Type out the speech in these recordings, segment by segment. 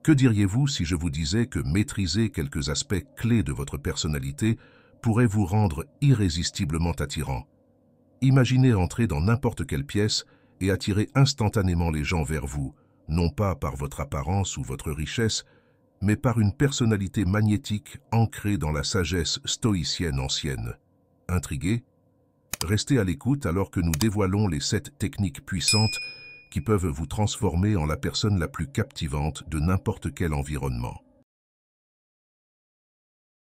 Que diriez-vous si je vous disais que maîtriser quelques aspects clés de votre personnalité pourrait vous rendre irrésistiblement attirant? Imaginez entrer dans n'importe quelle pièce et attirer instantanément les gens vers vous, non pas par votre apparence ou votre richesse, mais par une personnalité magnétique ancrée dans la sagesse stoïcienne ancienne. Intrigué? Restez à l'écoute alors que nous dévoilons les 7 techniques puissantes qui peuvent vous transformer en la personne la plus captivante de n'importe quel environnement.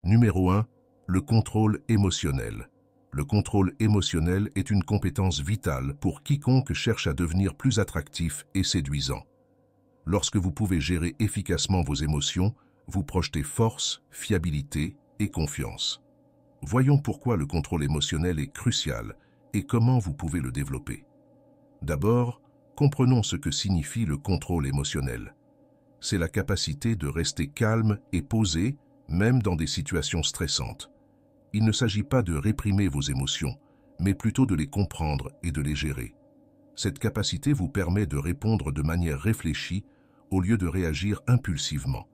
Numéro 1. Le contrôle émotionnel. Le contrôle émotionnel est une compétence vitale pour quiconque cherche à devenir plus attractif et séduisant. Lorsque vous pouvez gérer efficacement vos émotions, vous projetez force, fiabilité et confiance. Voyons pourquoi le contrôle émotionnel est crucial et comment vous pouvez le développer. D'abord, comprenons ce que signifie le contrôle émotionnel. C'est la capacité de rester calme et posé, même dans des situations stressantes. Il ne s'agit pas de réprimer vos émotions, mais plutôt de les comprendre et de les gérer. Cette capacité vous permet de répondre de manière réfléchie au lieu de réagir impulsivement.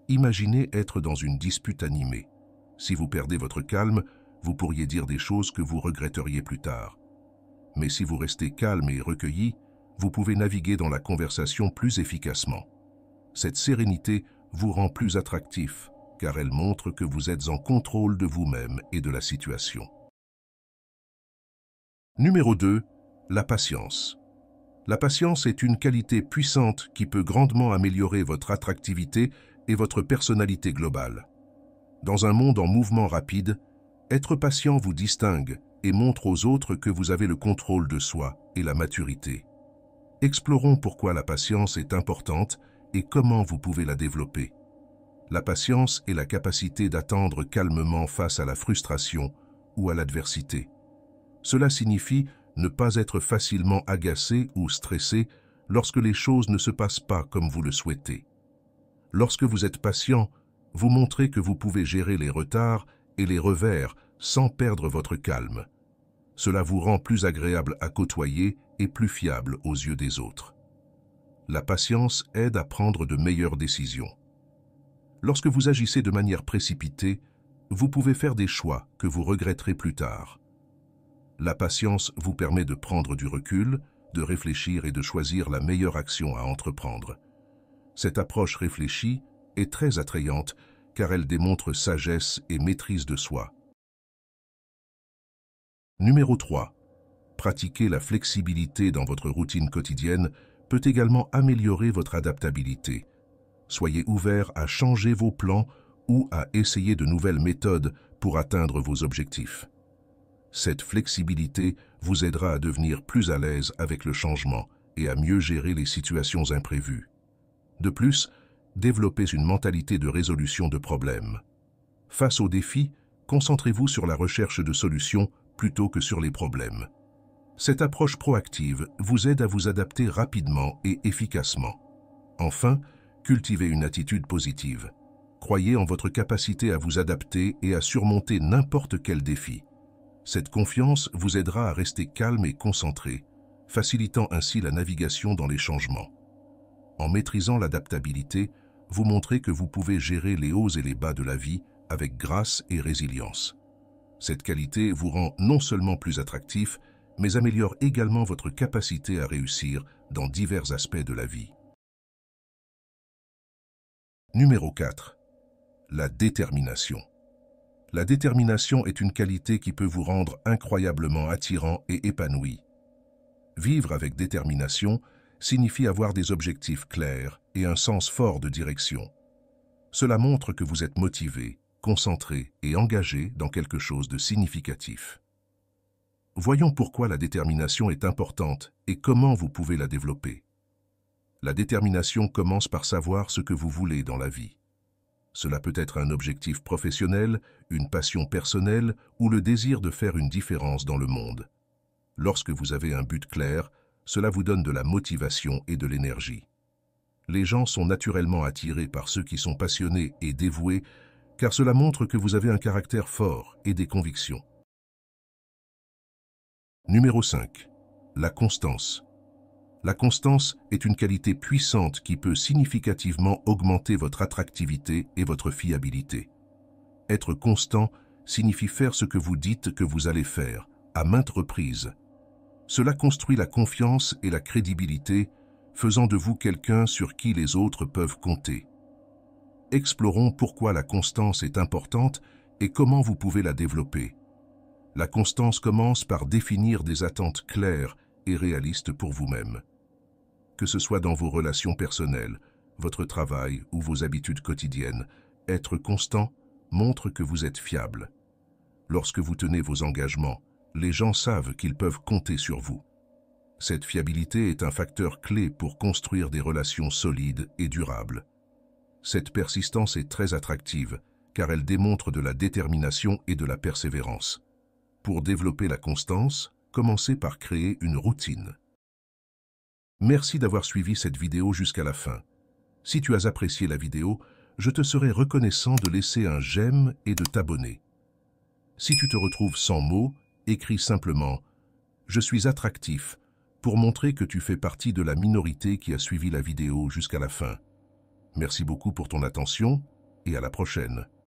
Imaginez être dans une dispute animée. Si vous perdez votre calme, vous pourriez dire des choses que vous regretteriez plus tard. Mais si vous restez calme et recueilli, vous pouvez naviguer dans la conversation plus efficacement. Cette sérénité vous rend plus attractif, car elle montre que vous êtes en contrôle de vous-même et de la situation. Numéro 2. La patience. La patience est une qualité puissante qui peut grandement améliorer votre attractivité et votre personnalité globale. Dans un monde en mouvement rapide, être patient vous distingue et montre aux autres que vous avez le contrôle de soi et la maturité. Explorons pourquoi la patience est importante et comment vous pouvez la développer. La patience est la capacité d'attendre calmement face à la frustration ou à l'adversité. Cela signifie ne pas être facilement agacé ou stressé lorsque les choses ne se passent pas comme vous le souhaitez. Lorsque vous êtes patient, vous montrez que vous pouvez gérer les retards et les revers sans perdre votre calme. Cela vous rend plus agréable à côtoyer et plus fiable aux yeux des autres. La patience aide à prendre de meilleures décisions. Lorsque vous agissez de manière précipitée, vous pouvez faire des choix que vous regretterez plus tard. La patience vous permet de prendre du recul, de réfléchir et de choisir la meilleure action à entreprendre. Cette approche réfléchie est très attrayante car elle démontre sagesse et maîtrise de soi. Numéro 3. Pratiquer la flexibilité dans votre routine quotidienne peut également améliorer votre adaptabilité. Soyez ouvert à changer vos plans ou à essayer de nouvelles méthodes pour atteindre vos objectifs. Cette flexibilité vous aidera à devenir plus à l'aise avec le changement et à mieux gérer les situations imprévues. De plus, développez une mentalité de résolution de problèmes. Face aux défis, concentrez-vous sur la recherche de solutions plutôt que sur les problèmes. Cette approche proactive vous aide à vous adapter rapidement et efficacement. Enfin, cultivez une attitude positive. Croyez en votre capacité à vous adapter et à surmonter n'importe quel défi. Cette confiance vous aidera à rester calme et concentré, facilitant ainsi la navigation dans les changements. En maîtrisant l'adaptabilité, vous montrez que vous pouvez gérer les hauts et les bas de la vie avec grâce et résilience. Cette qualité vous rend non seulement plus attractif, mais améliore également votre capacité à réussir dans divers aspects de la vie. Numéro 4. La détermination. La détermination est une qualité qui peut vous rendre incroyablement attirant et épanoui. Vivre avec détermination signifie avoir des objectifs clairs et un sens fort de direction. Cela montre que vous êtes motivé, concentré et engagé dans quelque chose de significatif. Voyons pourquoi la détermination est importante et comment vous pouvez la développer. La détermination commence par savoir ce que vous voulez dans la vie. Cela peut être un objectif professionnel, une passion personnelle ou le désir de faire une différence dans le monde. Lorsque vous avez un but clair, cela vous donne de la motivation et de l'énergie. Les gens sont naturellement attirés par ceux qui sont passionnés et dévoués, car cela montre que vous avez un caractère fort et des convictions. Numéro 5. La constance. La constance est une qualité puissante qui peut significativement augmenter votre attractivité et votre fiabilité. Être constant signifie faire ce que vous dites que vous allez faire, à maintes reprises. Cela construit la confiance et la crédibilité, faisant de vous quelqu'un sur qui les autres peuvent compter. Explorons pourquoi la constance est importante et comment vous pouvez la développer. La constance commence par définir des attentes claires et réalistes pour vous-même. Que ce soit dans vos relations personnelles, votre travail ou vos habitudes quotidiennes, être constant montre que vous êtes fiable. Lorsque vous tenez vos engagements, les gens savent qu'ils peuvent compter sur vous. Cette fiabilité est un facteur clé pour construire des relations solides et durables. Cette persistance est très attractive, car elle démontre de la détermination et de la persévérance. Pour développer la constance, commencez par créer une routine. Merci d'avoir suivi cette vidéo jusqu'à la fin. Si tu as apprécié la vidéo, je te serai reconnaissant de laisser un j'aime et de t'abonner. Si tu te retrouves sans mots, écris simplement « Je suis attractif » pour montrer que tu fais partie de la minorité qui a suivi la vidéo jusqu'à la fin. Merci beaucoup pour ton attention et à la prochaine.